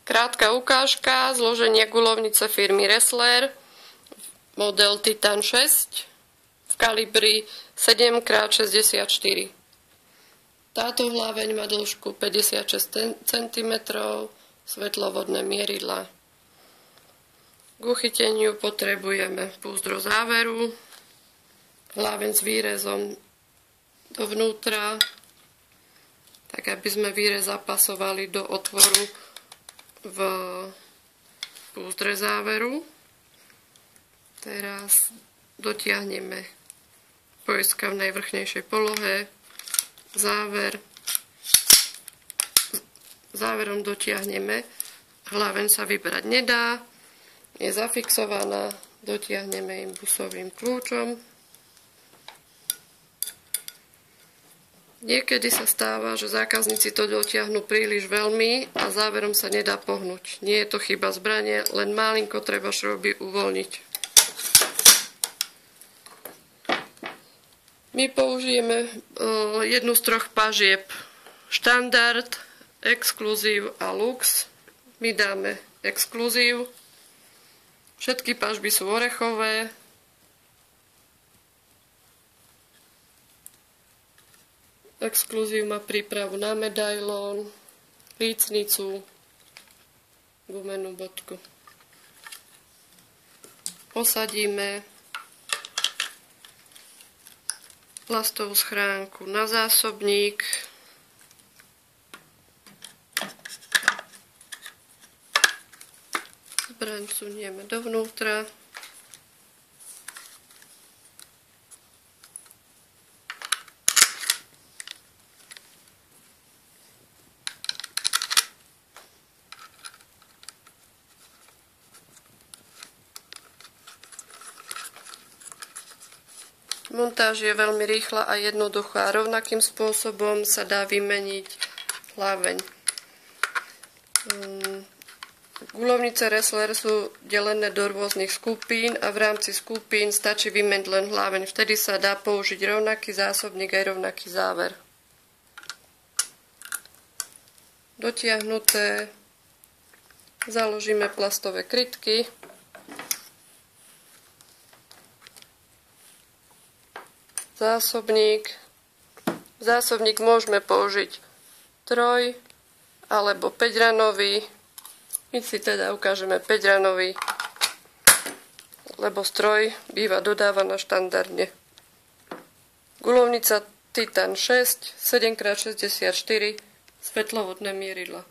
Krátka ukážka zloženia guľovnice firmy Ressler, model Titan 6 v kalibri 7x64. Táto hlaveň má dĺžku 56 cm, svetlovodné mieridlá. K uchyteniu potrebujeme púzdro záveru, hlaveň s výrezom dovnútra, tak aby sme výrez zapasovali do otvoru v púzdre záveru. Teraz dotiahneme poistka v najvrchnejšej polohe, záverom dotiahneme, hlaveň sa vybrať nedá, je zafixovaná, dotiahneme imbusovým kľúčom. Niekedy sa stáva, že zákazníci to dotiahnu príliš veľmi a záverom sa nedá pohnúť. Nie je to chyba zbrane, len malinko treba šrouby uvoľniť. My použijeme jednu z troch pažieb. Štandard, exkluzív a lux. My dáme exkluzív. Všetky pažby sú orechové. Exkluzív má prípravu na medailón, lícnicu, gumenú bodku. Posadíme plastovú schránku na zásobník. Zbraň sunieme dovnútra. Montáž je veľmi rýchla a jednoduchá. Rovnakým spôsobom sa dá vymeniť hlaveň. Guľovnice Ressler sú delené do rôznych skupín a v rámci skupín stačí vymeniť len hlaveň. Vtedy sa dá použiť rovnaký zásobník aj rovnaký záver. Dotiahnuté založíme plastové krytky. Zásobník môžeme použiť 3 alebo 5-ranový. My si teda ukážeme 5-ranový, lebo stroj býva dodávaná štandardne. Guľovnica Titan 6, 7x64, svetlovodné mieridla.